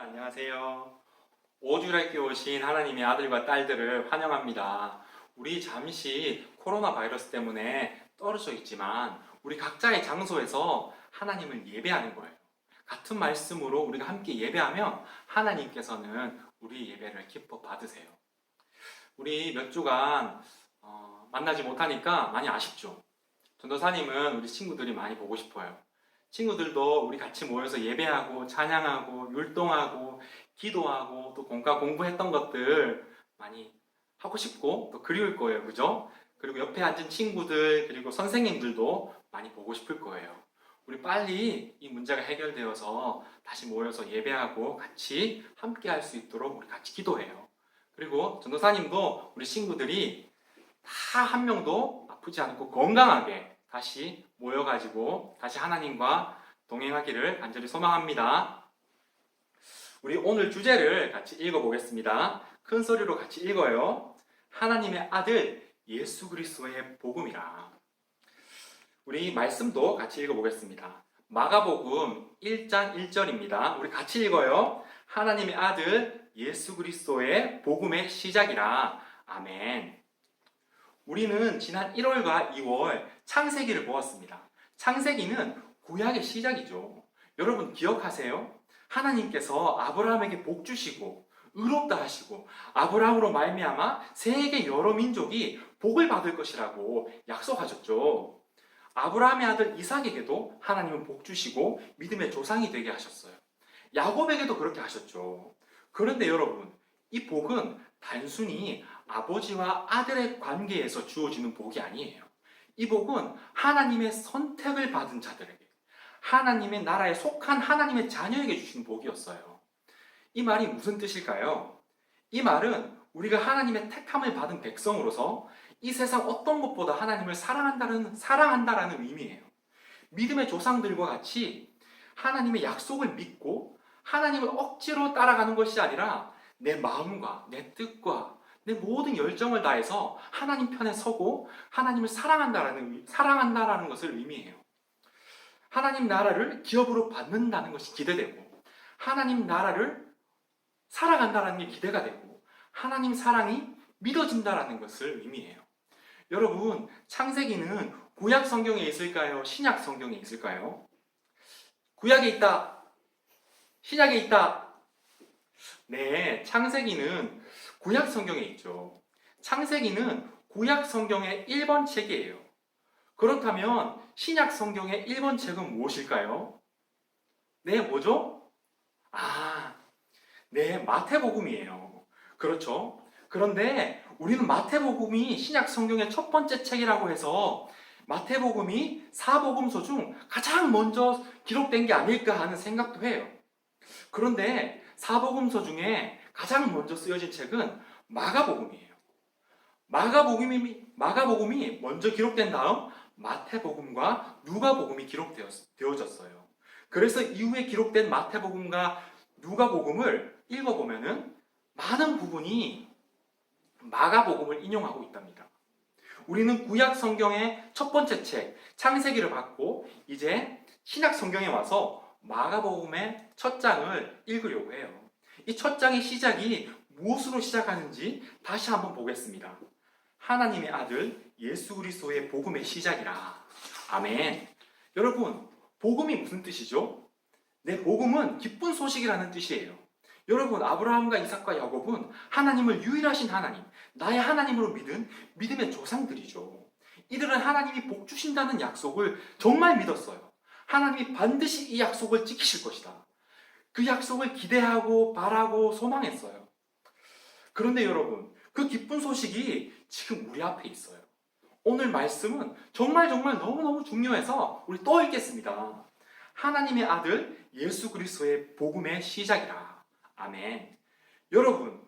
안녕하세요. 오주랄게 오신 하나님의 아들과 딸들을 환영합니다. 우리 잠시 코로나 바이러스 때문에 떨어져 있지만 우리 각자의 장소에서 하나님을 예배하는 거예요. 같은 말씀으로 우리가 함께 예배하면 하나님께서는 우리 예배를 기뻐 받으세요. 우리 몇 주간 만나지 못하니까 많이 아쉽죠. 전도사님은 우리 친구들이 많이 보고 싶어요. 친구들도 우리 같이 모여서 예배하고 찬양하고 율동하고 기도하고 또 공부했던 것들 많이 하고 싶고 또 그리울 거예요. 그죠? 그리고 옆에 앉은 친구들 그리고 선생님들도 많이 보고 싶을 거예요. 우리 빨리 이 문제가 해결되어서 다시 모여서 예배하고 같이 함께 할 수 있도록 우리 같이 기도해요. 그리고 전도사님도 우리 친구들이 다 한 명도 아프지 않고 건강하게 다시 모여가지고 다시 하나님과 동행하기를 간절히 소망합니다. 우리 오늘 주제를 같이 읽어보겠습니다. 큰 소리로 같이 읽어요. 하나님의 아들 예수 그리스도의 복음이라. 우리 말씀도 같이 읽어보겠습니다. 마가복음 1장 1절입니다. 우리 같이 읽어요. 하나님의 아들 예수 그리스도의 복음의 시작이라. 아멘. 우리는 지난 1월과 2월 창세기를 보았습니다. 창세기는 구약의 시작이죠. 여러분 기억하세요? 하나님께서 아브라함에게 복 주시고 의롭다 하시고 아브라함으로 말미암아 세계 여러 민족이 복을 받을 것이라고 약속하셨죠. 아브라함의 아들 이삭에게도 하나님은 복 주시고 믿음의 조상이 되게 하셨어요. 야곱에게도 그렇게 하셨죠. 그런데 여러분, 이 복은 단순히 아버지와 아들의 관계에서 주어지는 복이 아니에요. 이 복은 하나님의 선택을 받은 자들에게, 하나님의 나라에 속한 하나님의 자녀에게 주신 복이었어요. 이 말이 무슨 뜻일까요? 이 말은 우리가 하나님의 택함을 받은 백성으로서 이 세상 어떤 것보다 하나님을 사랑한다라는 의미예요. 믿음의 조상들과 같이 하나님의 약속을 믿고 하나님을 억지로 따라가는 것이 아니라 내 마음과 내 뜻과 내 모든 열정을 다해서 하나님 편에 서고 하나님을 사랑한다라는 것을 의미해요. 하나님 나라를 기업으로 받는다는 것이 기대되고 하나님 나라를 살아간다는 게 기대가 되고 하나님 사랑이 믿어진다라는 것을 의미해요. 여러분, 창세기는 구약 성경에 있을까요? 신약 성경에 있을까요? 구약에 있다. 신약에 있다. 네, 창세기는 구약 성경에 있죠. 창세기는 구약 성경의 1번 책이에요. 그렇다면 신약 성경의 1번 책은 무엇일까요? 네, 뭐죠? 네, 마태복음이에요. 그렇죠? 그런데 우리는 마태복음이 신약 성경의 첫 번째 책이라고 해서 마태복음이 사복음서 중 가장 먼저 기록된 게 아닐까 하는 생각도 해요. 그런데 사복음서 중에 가장 먼저 쓰여진 책은 마가복음이에요. 마가복음이 먼저 기록된 다음 마태복음과 누가복음이 기록되어졌어요. 그래서 이후에 기록된 마태복음과 누가복음을 읽어보면은 많은 부분이 마가복음을 인용하고 있답니다. 우리는 구약 성경의 첫 번째 책 창세기를 받고 이제 신약 성경에 와서 마가복음의 첫 장을 읽으려고 해요. 이 첫 장의 시작이 무엇으로 시작하는지 다시 한번 보겠습니다. 하나님의 아들 예수 그리스도의 복음의 시작이라. 아멘. 여러분, 복음이 무슨 뜻이죠? 네, 복음은 기쁜 소식이라는 뜻이에요. 여러분, 아브라함과 이삭과 야곱은 하나님을 유일하신 하나님, 나의 하나님으로 믿은 믿음의 조상들이죠. 이들은 하나님이 복 주신다는 약속을 정말 믿었어요. 하나님이 반드시 이 약속을 지키실 것이다. 그 약속을 기대하고 바라고 소망했어요. 그런데 여러분, 그 기쁜 소식이 지금 우리 앞에 있어요. 오늘 말씀은 정말 너무너무 중요해서 우리 또 읽겠습니다. 하나님의 아들 예수 그리스도의 복음의 시작이라. 아멘. 여러분,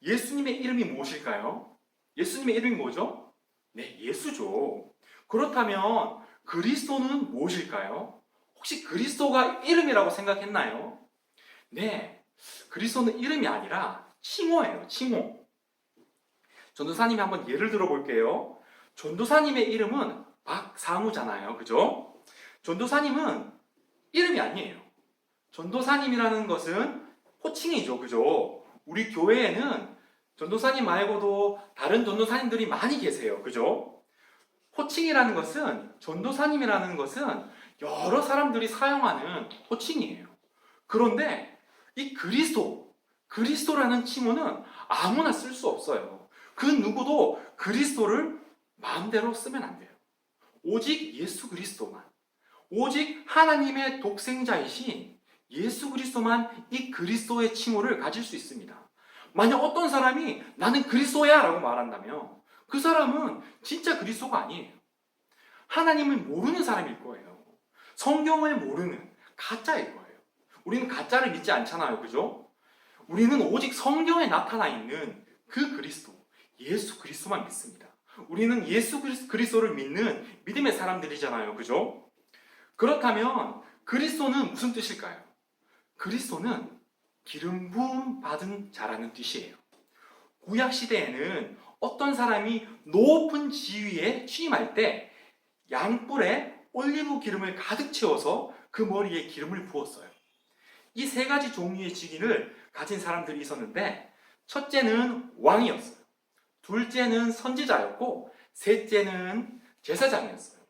예수님의 이름이 무엇일까요? 예수님의 이름이 뭐죠? 네, 예수죠. 그렇다면 그리스도는 무엇일까요? 혹시 그리스도가 이름이라고 생각했나요? 네, 그리스도는 이름이 아니라 칭호예요, 칭호. 전도사님이 한번 예를 들어볼게요. 전도사님의 이름은 박상우잖아요, 그죠? 전도사님은 이름이 아니에요. 전도사님이라는 것은 호칭이죠. 그죠? 우리 교회에는 전도사님 말고도 다른 전도사님들이 많이 계세요. 그죠? 호칭이라는 것은, 전도사님이라는 것은 여러 사람들이 사용하는 호칭이에요. 그런데 이 그리스도라는 칭호는 아무나 쓸 수 없어요. 그 누구도 그리스도를 마음대로 쓰면 안 돼요. 오직 예수 그리스도만, 오직 하나님의 독생자이신 예수 그리스도만 이 그리스도의 칭호를 가질 수 있습니다. 만약 어떤 사람이 나는 그리스도야 라고 말한다면 그 사람은 진짜 그리스도가 아니에요. 하나님을 모르는 사람일 거예요. 성경을 모르는 가짜일 거예요. 우리는 가짜를 믿지 않잖아요. 그죠? 우리는 오직 성경에 나타나 있는 그 그리스도, 예수 그리스도만 믿습니다. 우리는 예수 그리스도를 믿는 믿음의 사람들이잖아요. 그죠? 그렇다면 그리스도는 무슨 뜻일까요? 그리스도는 기름 부음 받은 자라는 뜻이에요. 구약 시대에는 어떤 사람이 높은 지위에 취임할 때 양뿔에 올리브 기름을 가득 채워서 그 머리에 기름을 부었어요. 이 세 가지 종류의 직위를 가진 사람들이 있었는데, 첫째는 왕이었어요. 둘째는 선지자였고, 셋째는 제사장이었어요.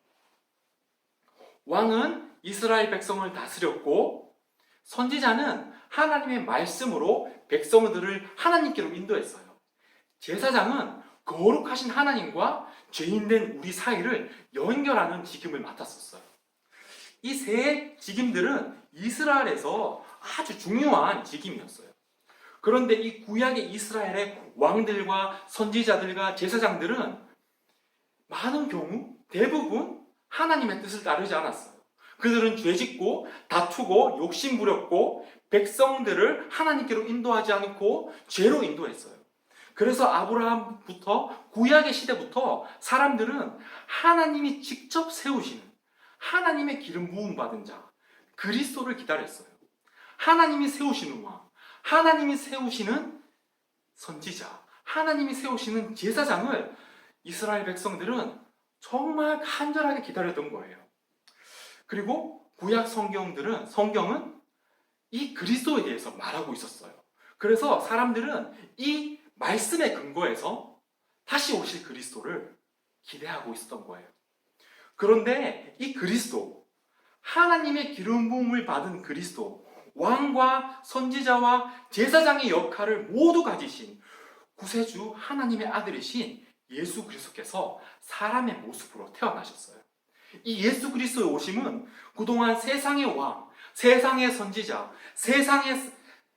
왕은 이스라엘 백성을 다스렸고, 선지자는 하나님의 말씀으로 백성들을 하나님께로 인도했어요. 제사장은 거룩하신 하나님과 죄인된 우리 사이를 연결하는 직임을 맡았었어요. 이 세 직임들은 이스라엘에서 아주 중요한 직임이었어요. 그런데 이 구약의 이스라엘의 왕들과 선지자들과 제사장들은 많은 경우 대부분 하나님의 뜻을 따르지 않았어요. 그들은 죄짓고 다투고 욕심부렸고 백성들을 하나님께로 인도하지 않고 죄로 인도했어요. 그래서 아브라함부터 구약의 시대부터 사람들은 하나님이 직접 세우시는 하나님의 기름 부음 받은 자 그리스도를 기다렸어요. 하나님이 세우시는 왕, 하나님이 세우시는 선지자, 하나님이 세우시는 제사장을 이스라엘 백성들은 정말 간절하게 기다렸던 거예요. 그리고 구약 성경은 이 그리스도에 대해서 말하고 있었어요. 그래서 사람들은 이 말씀의 근거에서 다시 오실 그리스도를 기대하고 있었던 거예요. 그런데 이 그리스도, 하나님의 기름 부음을 받은 그리스도, 왕과 선지자와 제사장의 역할을 모두 가지신 구세주 하나님의 아들이신 예수 그리스도께서 사람의 모습으로 태어나셨어요. 이 예수 그리스도의 오심은 그동안 세상의 왕, 세상의 선지자, 세상의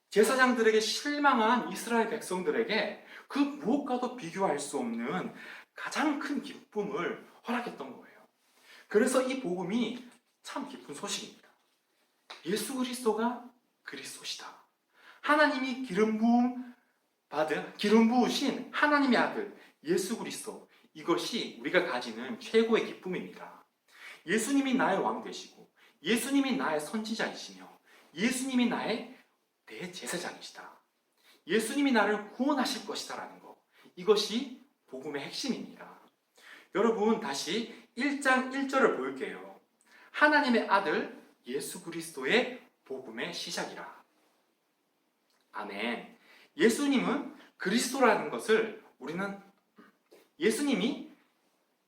제사장들에게 실망한 이스라엘 백성들에게 그 무엇과도 비교할 수 없는 가장 큰 기쁨을 허락했던 거예요. 그래서 이 복음이 참 기쁜 소식입니다. 예수 그리스도가 그리스도시다. 하나님이 기름 부으신 하나님의 아들 예수 그리스도, 이것이 우리가 가지는 최고의 기쁨입니다. 예수님이 나의 왕 되시고 예수님이 나의 선지자이시며 예수님이 나의 대제사장이시다. 예수님이 나를 구원하실 것이다라는 것, 이것이 복음의 핵심입니다. 여러분, 다시 1장 1절을 볼게요. 하나님의 아들 예수 그리스도의 복음의 시작이라. 아멘. 예수님은 그리스도라는 것을 예수님이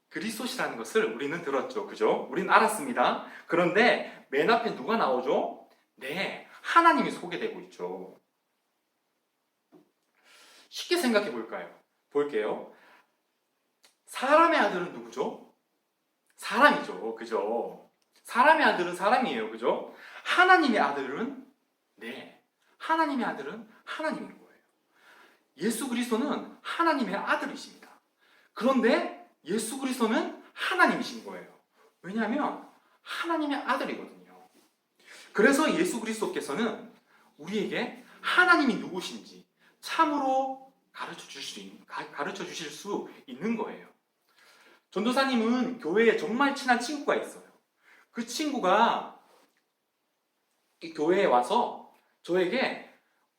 그리스도시라는 것을 우리는 들었죠. 그죠? 우리는 알았습니다. 그런데 맨 앞에 누가 나오죠? 네, 하나님이 소개되고 있죠. 쉽게 생각해 볼게요. 사람의 아들은 누구죠? 사람이죠. 그죠? 사람의 아들은 사람이에요. 그죠? 하나님의 아들은 하나님의 아들은 하나님인 거예요. 예수 그리스도는 하나님의 아들이십니다. 그런데 예수 그리스도는 하나님이신 거예요. 왜냐하면 하나님의 아들이거든요. 그래서 예수 그리스도께서는 우리에게 하나님이 누구신지 참으로 가르쳐 주실 수 있는 거예요. 전도사님은 교회에 정말 친한 친구가 있어요. 그 친구가 이 교회에 와서 저에게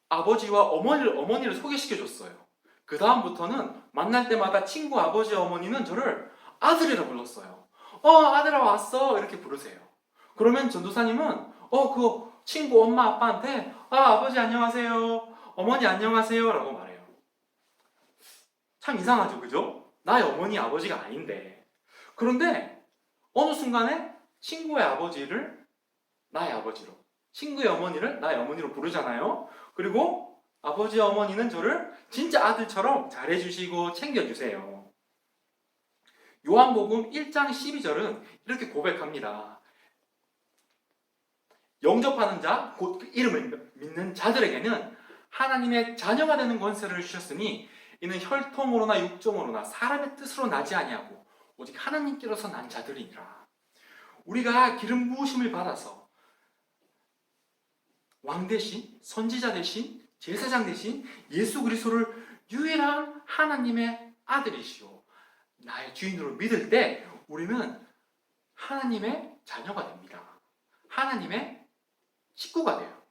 아버지와 어머니를 소개시켜 줬어요. 그 다음부터는 만날 때마다 친구 아버지 어머니는 저를 아들이라 불렀어요. 아들아 왔어 이렇게 부르세요. 그러면 전도사님은 그 친구 엄마 아빠한테 아버지 안녕하세요. 어머니 안녕하세요. 라고 말해요. 참 이상하죠, 그죠? 나의 어머니, 아버지가 아닌데. 그런데 어느 순간에 친구의 아버지를 나의 아버지로, 친구의 어머니를 나의 어머니로 부르잖아요. 그리고 아버지, 어머니는 저를 진짜 아들처럼 잘해주시고 챙겨주세요. 요한복음 1장 12절은 이렇게 고백합니다. 영접하는 자, 곧 그 이름을 믿는 자들에게는 하나님의 자녀가 되는 권세를 주셨으니 이는 혈통으로나 육정으로나 사람의 뜻으로 나지 아니하고 오직 하나님께로서 난 자들이니라. 우리가 기름 부으심을 받아서 왕 대신, 선지자 대신, 제사장 대신 예수 그리스도를 유일한 하나님의 아들이시오 나의 주인으로 믿을 때 우리는 하나님의 자녀가 됩니다. 하나님의 식구가 돼요.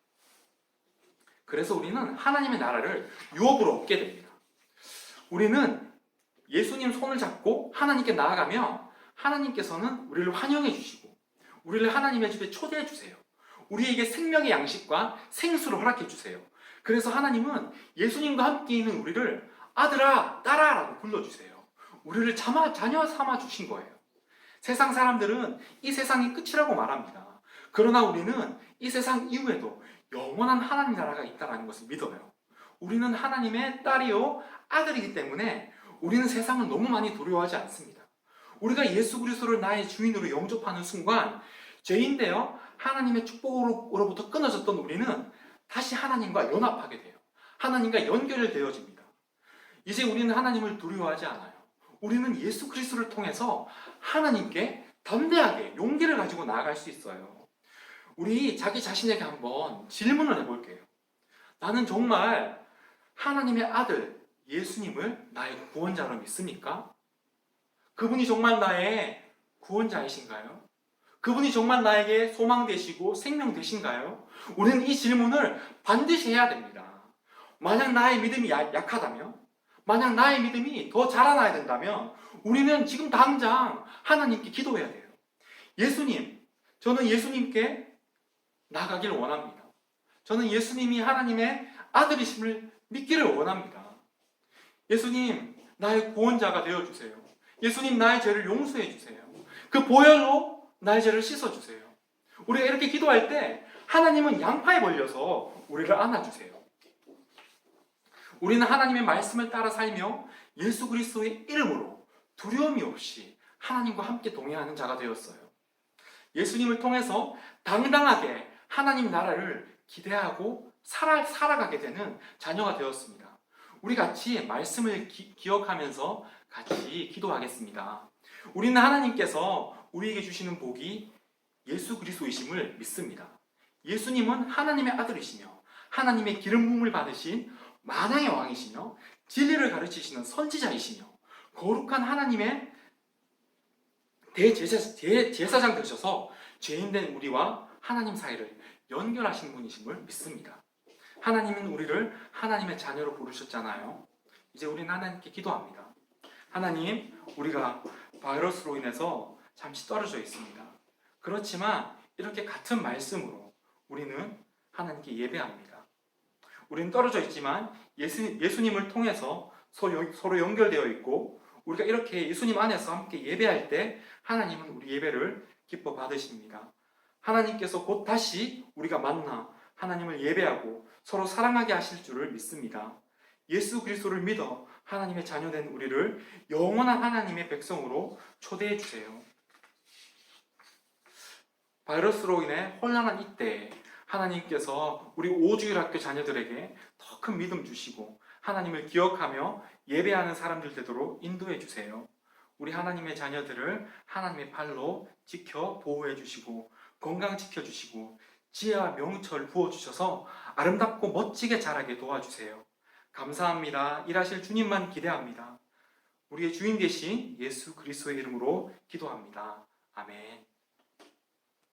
그래서 우리는 하나님의 나라를 유업으로 얻게 됩니다. 우리는 예수님 손을 잡고 하나님께 나아가면 하나님께서는 우리를 환영해 주시고 우리를 하나님의 집에 초대해 주세요. 우리에게 생명의 양식과 생수를 허락해 주세요. 그래서 하나님은 예수님과 함께 있는 우리를 아들아, 딸아 라고 불러주세요. 우리를 자녀 삼아 주신 거예요. 세상 사람들은 이 세상이 끝이라고 말합니다. 그러나 우리는 이 세상 이후에도 영원한 하나님 나라가 있다는 것을 믿어요. 우리는 하나님의 딸이요 아들이기 때문에 우리는 세상을 너무 많이 두려워하지 않습니다. 우리가 예수 그리스도를 나의 주인으로 영접하는 순간 죄인되어 하나님의 축복으로부터 끊어졌던 우리는 다시 하나님과 연합하게 돼요. 하나님과 연결되어집니다. 이제 우리는 하나님을 두려워하지 않아요. 우리는 예수 그리스도를 통해서 하나님께 담대하게 용기를 가지고 나아갈 수 있어요. 우리 자기 자신에게 한번 질문을 해볼게요. 나는 정말 하나님의 아들 예수님을 나의 구원자로 믿습니까? 그분이 정말 나의 구원자이신가요? 그분이 정말 나에게 소망 되시고 생명 되신가요? 우리는 이 질문을 반드시 해야 됩니다. 만약 나의 믿음이 약하다면, 만약 나의 믿음이 더 자라나야 된다면 우리는 지금 당장 하나님께 기도해야 돼요. 예수님, 저는 예수님께 나가길 원합니다. 저는 예수님이 하나님의 아들이심을 믿기를 원합니다. 예수님, 나의 구원자가 되어주세요. 예수님, 나의 죄를 용서해 주세요. 그 보혈로 나의 죄를 씻어주세요. 우리가 이렇게 기도할 때 하나님은 양파에 벌려서 우리를 안아주세요. 우리는 하나님의 말씀을 따라 살며 예수 그리스도의 이름으로 두려움이 없이 하나님과 함께 동행하는 자가 되었어요. 예수님을 통해서 당당하게 하나님 나라를 기대하고 살아가게 되는 자녀가 되었습니다. 우리 같이 말씀을 기억하면서 같이 기도하겠습니다. 우리는 하나님께서 우리에게 주시는 복이 예수 그리스도이심을 믿습니다. 예수님은 하나님의 아들이시며 하나님의 기름 부음을 받으신 만왕의 왕이시며 진리를 가르치시는 선지자이시며 거룩한 하나님의 대제사장 되셔서 죄인된 우리와 하나님 사이를 연결하신 분이심을 믿습니다. 하나님은 우리를 하나님의 자녀로 부르셨잖아요. 이제 우리는 하나님께 기도합니다. 하나님, 우리가 바이러스로 인해서 잠시 떨어져 있습니다. 그렇지만 이렇게 같은 말씀으로 우리는 하나님께 예배합니다. 우리는 떨어져 있지만 예수님을 통해서 서로 연결되어 있고 우리가 이렇게 예수님 안에서 함께 예배할 때 하나님은 우리 예배를 기뻐 받으십니다. 하나님께서 곧 다시 우리가 만나 하나님을 예배하고 서로 사랑하게 하실 줄을 믿습니다. 예수 그리스도를 믿어 하나님의 자녀된 우리를 영원한 하나님의 백성으로 초대해 주세요. 바이러스로 인해 혼란한 이때 하나님께서 우리 오주일학교 자녀들에게 더 큰 믿음 주시고 하나님을 기억하며 예배하는 사람들 되도록 인도해 주세요. 우리 하나님의 자녀들을 하나님의 팔로 지켜 보호해 주시고 건강 지켜주시고 지혜와 명철 부어주셔서 아름답고 멋지게 자라게 도와주세요. 감사합니다. 일하실 주님만 기대합니다. 우리의 주인 되신 예수 그리스도의 이름으로 기도합니다. 아멘.